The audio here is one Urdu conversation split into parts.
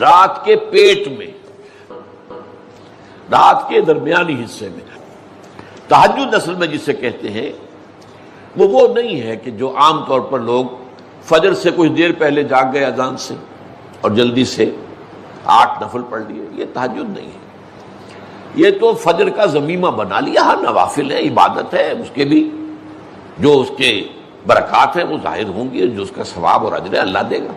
رات کے پیٹ میں، رات کے درمیانی حصے میں تہجد اصل میں جسے کہتے ہیں وہ نہیں ہے کہ جو عام طور پر لوگ فجر سے کچھ دیر پہلے جاگ گئے اذان سے اور جلدی سے 8 نفل پڑھ لیے، یہ تہجد نہیں ہے۔ یہ تو فجر کا ضمیمہ بنا لیا، ہاں نوافل ہے، عبادت ہے، اس کے بھی جو اس کے برکات ہیں وہ ظاہر ہوں گی، جو اس کا ثواب اور اجر ہے اللہ دے گا۔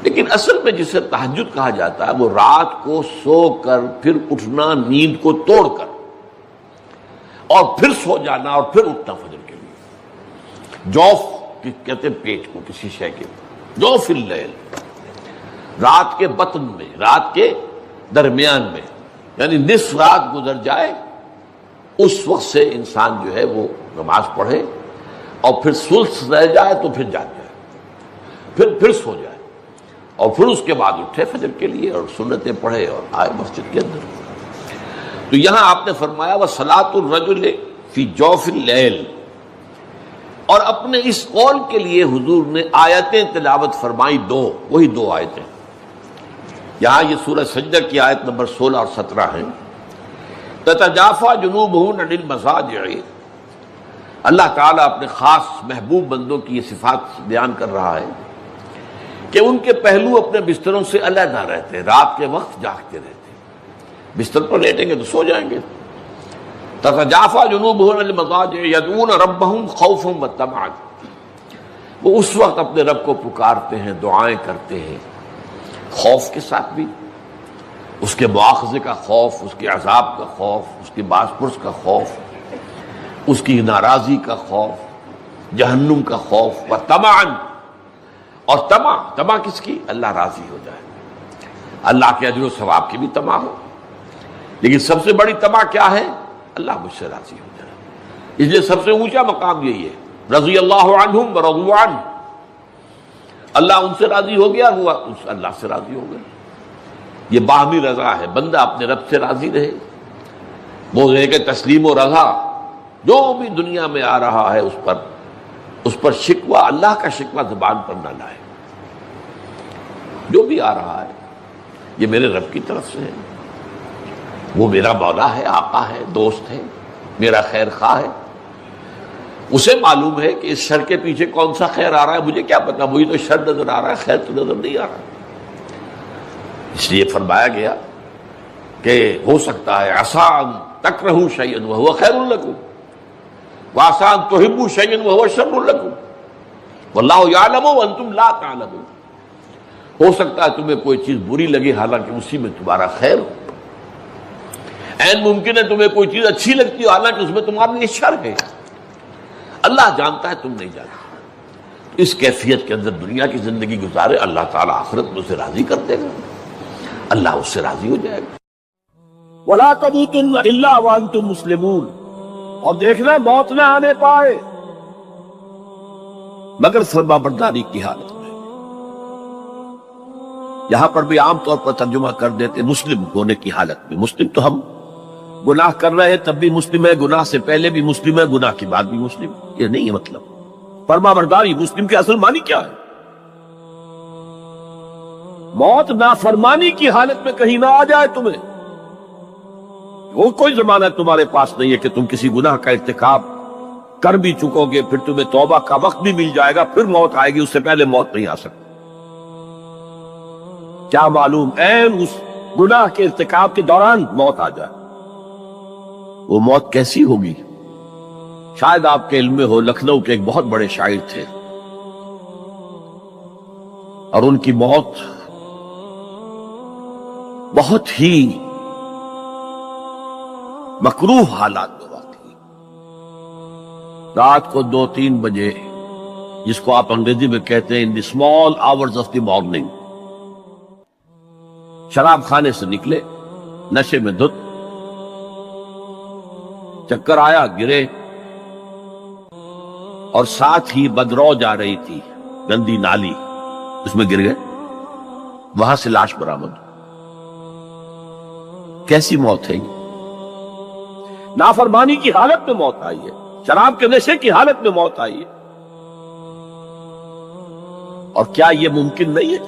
لیکن اصل میں جسے تہجد کہا جاتا ہے وہ رات کو سو کر پھر اٹھنا، نیند کو توڑ کر اور پھر سو جانا اور پھر اٹھنا فجر کے لیے۔ جوف کہتے ہیں پیٹ کو، کسی شے کے جوف اللیل، رات کے بطن میں، رات کے درمیان میں، یعنی نصف رات گزر جائے اس وقت سے انسان جو ہے وہ نماز پڑھے اور پھر ثلث رہ جائے تو پھر جاگ جائے، پھر سو جائے اور پھر اس کے بعد اٹھے فجر کے لیے اور سنتیں پڑھے اور آئے مسجد کے اندر۔ تو یہاں آپ نے فرمایا وَصَلَاةُ الرَّجُلِ فِي جَوْفِ اللَّيْلِ، اور اپنے اس قول کے لیے حضور نے آیتیں تلاوت فرمائی وہی دو آیتیں۔ یہاں یہ سورہ سجدہ کی آیت نمبر 16 اور 17 ہیں۔ تَتَجَافَىٰ جُنُوبُهُمْ عَنِ الْمَضَاجِعِ، اللہ تعالیٰ اپنے خاص محبوب بندوں کی یہ صفات بیان کر رہا ہے کہ ان کے پہلو اپنے بستروں سے علیحدہ رہتے ہیں، رات کے وقت جاگتے رہتے ہیں، بستر پر لیٹیں گے تو سو جائیں گے۔ تتجافا جنوبهم عن المضاجع يدعون ربهم خوفا وطمعا، وہ اس وقت اپنے رب کو پکارتے ہیں، دعائیں کرتے ہیں، خوف کے ساتھ بھی، اس کے مواخذے کا خوف، اس کے عذاب کا خوف، اس کی باز پرس کا خوف، اس کی ناراضی کا خوف، جہنم کا خوف، وطمعا، اور طمع کس کی؟ اللہ راضی ہو جائے، اللہ کے اجر و ثواب کی بھی طمع ہو، لیکن سب سے بڑی طمع کیا ہے؟ اللہ مجھ سے راضی ہو جائے۔ اس لیے سب سے اونچا مقام یہی ہے، رضی اللہ عنہم ورضوا عنہ، اللہ ان سے راضی ہو گیا، وہ اللہ سے راضی ہو گئے۔ یہ باہمی رضا ہے، بندہ اپنے رب سے راضی رہے، وہ ہے کہ تسلیم و رضا، جو بھی دنیا میں آ رہا ہے اس پر شکوہ، اللہ کا شکوہ زبان پر نہ لائے۔ جو بھی آ رہا ہے یہ میرے رب کی طرف سے ہے، وہ میرا مولا ہے، آقا ہے، دوست ہے، میرا خیر خواہ ہے، اسے معلوم ہے کہ اس شر کے پیچھے کون سا خیر آ رہا ہے، مجھے کیا پتا، مجھے تو شر نظر آ رہا ہے، خیر تو نظر نہیں آ رہا۔ اس لیے فرمایا گیا کہ ہو سکتا ہے عسیٰ ان تکرہوا شیئا وہو خیر لکم وعسیٰ ان تحبوا شیئا وہو شر لکم واللہ یعلم وانتم لا تعلمون، ہو سکتا ہے تمہیں کوئی چیز بری لگے حالانکہ اسی میں تمہارا خیر ہو، این ممکن ہے تمہیں کوئی چیز اچھی لگتی ہو حالانکہ اس میں تمہارے لیے شر ہے، اللہ جانتا ہے تم نہیں جانتے۔ اس کیفیت کے اندر دنیا کی زندگی گزارے، اللہ تعالیٰ آخرت میں اسے راضی کر دے گا، اللہ اس سے راضی ہو جائے گا۔ وَلَا تَمُوتُنَّ إِلَّا وَأَنْتُمْ مُسْلِمُونَ، اور دیکھنا موت نہ آنے پائے مگر فرما برداری کی حالت میں۔ یہاں پر بھی عام طور پر ترجمہ کر دیتے مسلم ہونے کی حالت میں۔ مسلم تو ہم گناہ کر رہے ہیں تب بھی مسلم ہے، گناہ سے پہلے بھی مسلم ہے، گناہ کے بعد بھی مسلم، یہ نہیں ہے مطلب۔ فرما برداری مسلم کے اصل معنی کیا ہے؟ موت نافرمانی کی حالت میں کہیں نہ آ جائے تمہیں، وہ کوئی ضمانت تمہارے پاس نہیں ہے کہ تم کسی گناہ کا ارتکاب کر بھی چکو گے، پھر تمہیں توبہ کا وقت بھی مل جائے گا، پھر موت آئے گی، اس سے پہلے موت نہیں آ سکتی۔ کیا معلوم عین اس گناہ کے ارتکاب کے دوران موت آ جائے، وہ موت کیسی ہوگی؟ شاید آپ کے علم میں ہو، لکھنؤ کے ایک بہت بڑے شاعر تھے اور ان کی موت بہت ہی مکروہ حالات میں واقع، رات کو 2-3 بجے، جس کو آپ انگریزی میں کہتے ہیں in the small hours of the morning, شراب خانے سے نکلے، نشے میں دھت، چکر آیا، گرے، اور ساتھ ہی بدرو جا رہی تھی گندی نالی، اس میں گر گئے، وہاں سے لاش برآمد۔ کیسی موت ہے یہ؟ نافرمانی کی حالت میں موت آئی ہے، شراب کے نشے کی حالت میں موت آئی ہے۔ اور کیا یہ ممکن نہیں ہے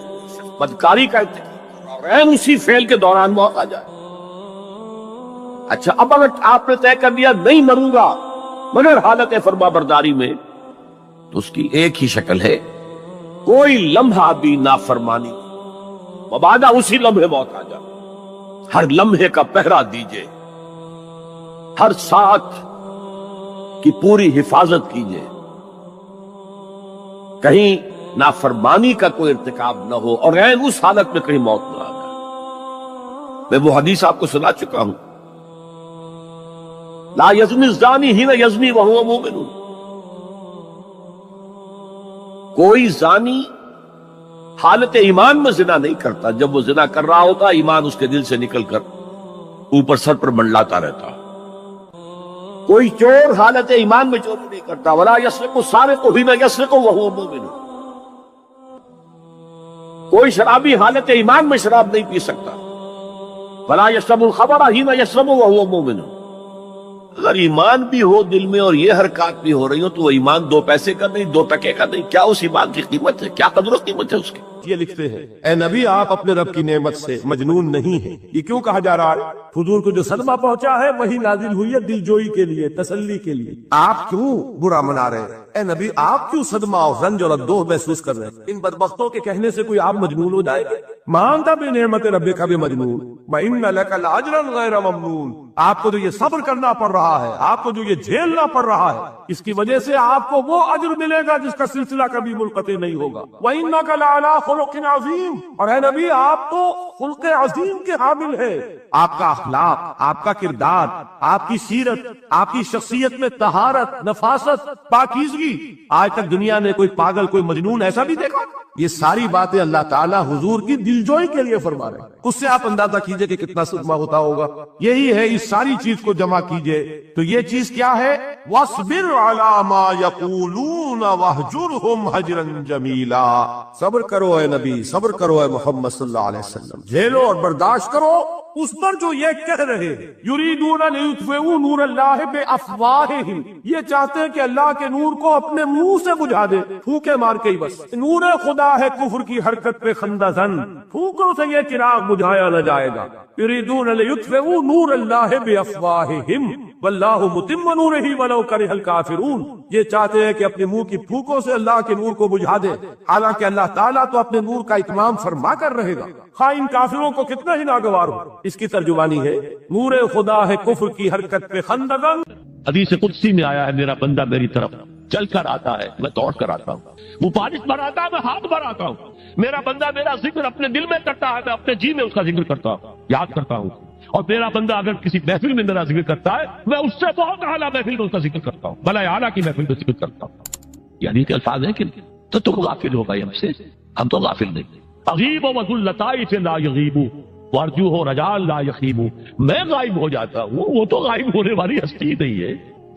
بدکاری کا ارتکاب؟ اور عین اسی فعل کے دوران موت آ جائے. اچھا اب اگر آپ نے طے کر لیا نہیں مروں گا مگر حالت فرما برداری میں، تو اس کی ایک ہی شکل ہے، کوئی لمحہ بھی نافرمانی مبادا اسی لمحے موت آ جائے. ہر لمحے کا پہرا دیجئے، ہر ساتھ کی پوری حفاظت کیجئے، کہیں نافرمانی کا کوئی ارتکاب نہ ہو اور غیر اس حالت میں کہیں موت نہ آ جائے. میں وہ حدیث آپ کو سنا چکا ہوں، لا یزنی الزانی حین یزنی وہو مومن. کوئی زانی حالت ایمان میں زنا نہیں کرتا، جب وہ زنا کر رہا ہوتا ایمان اس کے دل سے نکل کر اوپر سر پر منڈلاتا رہتا. کوئی چور حالت ایمان میں چوری نہیں کرتا، ولا یسرق السارق حین یسرق وہو مومن. کوئی شرابی حالت ایمان میں شراب نہیں پی سکتا، ولا یشرب الخمر حین یشرب وہو مومن. اگر ایمان بھی ہو دل میں اور یہ حرکات بھی ہو رہی ہو تو وہ ایمان 2 پیسے کا نہیں، 2 ٹکے کا نہیں. کیا اس ایمان کی قیمت ہے؟ کیا قدر و قیمت ہے اس کی؟ یہ لکھتے ہیں اے نبی آپ اپنے رب کی نعمت سے مجنون نہیں ہیں. یہ کیوں کہا جا رہا ہے؟ حضور کو جو صدمہ پہنچا ہے وہی نازل ہوئی ہے دل جوئی کے لیے، تسلی کے لیے. آپ کیوں برا منا رہے ہیں؟ اے نبی آپ کیوں صدمہ اور رنج اور اندوہ محسوس کر رہے ہیں؟ ان بدبختوں کے کہنے سے کوئی آپ مجنون ہو جائے گا؟ مانتا بے نعمت رب کا بھی مجنون. وَإِنَّ لَكَ لَأَجْرًا غَيْرَ مَمْنُونٍ. آپ کو جو یہ صبر کرنا پڑ رہا ہے، آپ کو جو یہ جھیلنا پڑ رہا ہے، اس کی وجہ سے آپ کو وہ اجر ملے گا جس کا سلسلہ کبھی منقطع نہیں ہوگا. وَإِنَّكَ لَعَلَىٰ خُلُقٍ عَظِيمٍ. اور اے نبی آپ تو خلق عظیم کے حامل ہیں. آپ کا اخلاق، آپ کا کردار، آپ کی سیرت، آپ کی شخصیت میں طہارت، نفاست، پاکیزگی، آج تک دنیا نے کوئی پاگل، کوئی مجنون ایسا بھی دیکھا؟ یہ ساری باتیں اللہ تعالیٰ حضور کی دلجوئی کے لیے فرما رہے ہیں. اس سے آپ اندازہ کیجئے کہ کتنا صدمہ ہوتا ہوگا. یہی ہے، اس ساری چیز کو جمع کیجئے تو یہ چیز کیا ہے؟ وَاصْبِرْ عَلَىٰ مَا يَقُولُونَ وَاهْجُرْهُمْ هَجْرًا جَمِيلًا. صبر کرو اے نبی، صبر کرو اے محمد صلی اللہ علیہ وسلم، جھیلو اور برداشت کرو اس پر جو یہ کہہ رہے ہیں. یریدون لیطفئوا نور اللہ بافواہہم. یہ چاہتے ہیں کہ اللہ کے نور کو اپنے منہ سے بجھا دے، پھونکے مار کے ہی بس. نور خدا ہے کفر کی حرکت پہ خندہ زن، پھونکوں سے یہ چراغ بجھایا نہ جائے گا. یریدون لیطفئوا نور اللہ بافواہہم واللہ متم نورہ ولو کرہ الکافرون. یہ چاہتے ہیں کہ اپنے منہ کی پھونکوں سے اللہ کے نور کو بجھا دے، حالانکہ اللہ تعالیٰ تو اپنے نور کا اتمام فرما کر رہے گا، خواہ ان کافروں کو کتنا ہی ناگوار ہو. اس کی ترجمانی ہے نور خدا ہے کفر کی حرکت پہ خندگن. حدیث قدسی میں آیا ہے میرا بندہ میری طرف چل کر آتا ہے، میں دوڑ کر آتا ہوں. وہ بارش بھراتا ہے، میں ہاتھ بھراتا ہوں. میرا بندہ میرا ذکر اپنے دل میں کرتا ہے، میں اپنے جی میں اس کا ذکر کرتا ہوں، یاد کرتا ہوں. اور میرا بندہ اگر کسی محفل میں میرا ذکر کرتا ہے، میں اس سے بہت اعلیٰ محفل میں اس کا ذکر کرتا ہوں، بھلا اعلیٰ کی محفل میں ذکر کرتا ہوں. یعنی کہ الفاظ ہیں کہ تو تم غافل ہو گئے ہم سے، ہم تو غافل نہیں. عجیب و وذو اللطائف لا یغیب وارجوہ رجال لا یخیب. میں غائب ہو جاتا ہوں، وہ تو غائب ہونے والی ہستی نہیں ہے.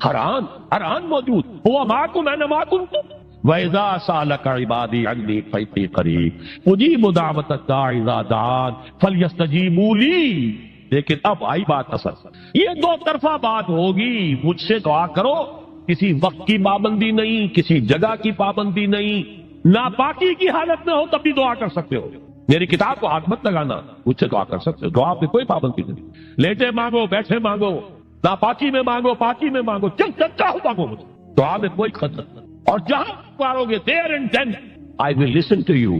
حران موجود ہوا معکم اینما کنتم وَإِذَا سَأَلَكَ عِبَادِي عَنِّي فَإِنِّي قَرِيبٌ أُجِيبُ دَعْوَةَ الدَّاعِ إِذَا دَعَانِ فَلْيَسْتَجِيبُوا لِي. لیکن اب آئی بات اصل، یہ 2 طرفہ بات ہوگی. مجھ سے دعا کرو، کسی وقت کی پابندی نہیں، کسی جگہ کی پابندی نہیں. ناپاکی کی حالت میں ہو تب بھی دعا کر سکتے ہو. میری کتاب کو ہاتھ مت لگانا، مجھ سے دعا کر سکتے ہو. دعا پہ کوئی پابندی نہیں. لیٹے مانگو، بیٹھے مانگو، ناپاکی میں مانگو، پاکی میں مانگو، جب چاہو مانگو. دعا میں کوئی خطر نہیں. اور جہاں پارو گے there and then I will listen to you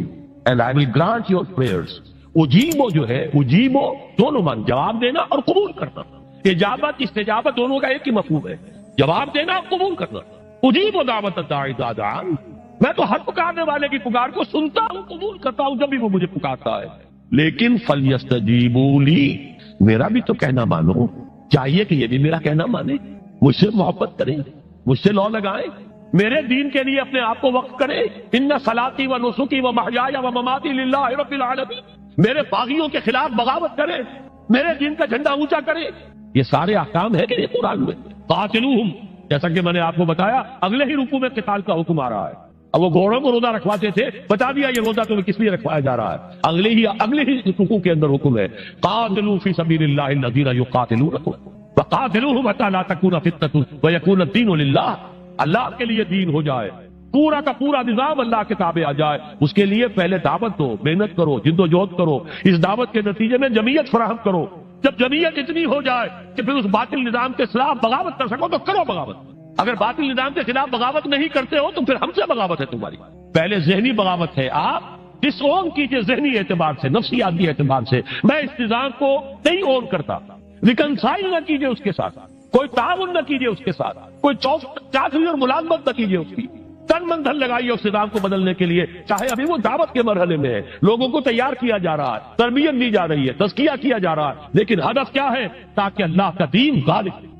and I will grant your prayers. اجیبو جو ہے، اجیبو دونوں مان، جواب دینا اور قبول کرنا. اجابت استجابت دونوں کا ایک ہی مفہوم ہے، جواب دینا اور قبول کرنا. اجیبو دعوت الداعی اذا دعان. میں تو ہر پکارنے والے کی پکار کو سنتا ہوں، قبول کرتا ہوں جب بھی وہ مجھے پکارتا ہے. لیکن فلیستجیبوا لی، میرا بھی تو کہنا مانو. چاہیے کہ یہ بھی میرا کہنا مانے، مجھ سے محبت کریں، مجھ سے لو لگائیں، میرے دین کے لیے اپنے آپ کو وقف کرے. ان صلاتی و نسکی و محیای و مماتی للہ رب العالمین. میرے باغیوں کے خلاف بغاوت کرے، میرے دین کا جھنڈا اونچا کرے. یہ سارے احکام ہے کہ یہ قرآن میں. قاتلوہم، جیسا کہ میں نے آپ کو بتایا اگلے ہی رکوع میں قتال کا حکم آ رہا ہے. اب وہ گھوڑوں کو روزہ رکھواتے تھے، بتا دیا یہ روزہ تمہیں کس لیے رکھوایا جا رہا ہے. اگلے ہی رکوع کے اندر حکم ہے قاتلوا فی سبیل اللہ الذین یقاتلونکم وقاتلوہم حتی لا تکون فتنۃ ویکون الدین للہ. اللہ کے لیے دین ہو جائے، پورا کا پورا نظام اللہ کے تابع آ جائے. اس کے لیے پہلے دعوت دو، محنت کرو، جد و جہد کرو، اس دعوت کے نتیجے میں جمعیت فراہم کرو. جب جمعیت اتنی ہو جائے کہ پھر اس باطل نظام کے خلاف بغاوت کر سکو تو کرو بغاوت. اگر باطل نظام کے خلاف بغاوت نہیں کرتے ہو تو پھر ہم سے بغاوت ہے تمہاری. پہلے ذہنی بغاوت ہے، آپ ڈس اون کیجئے ذہنی اعتبار سے، نفسیاتی اعتبار سے. میں اس نظام کو نہیں اون کرتا، ریکنسائل نہ کیجئے اس کے ساتھ، کوئی تعاون نہ کیجئے اس کے ساتھ، کوئی چاکری اور ملازمت نہ کیجئے اس کی. تن من دھن لگائیے اس نظام کو بدلنے کے لیے. چاہے ابھی وہ دعوت کے مرحلے میں ہے، لوگوں کو تیار کیا جا رہا ہے، تربیت دی جا رہی ہے، تزکیہ کیا جا رہا ہے، لیکن ہدف کیا ہے؟ تاکہ اللہ کا دین غالب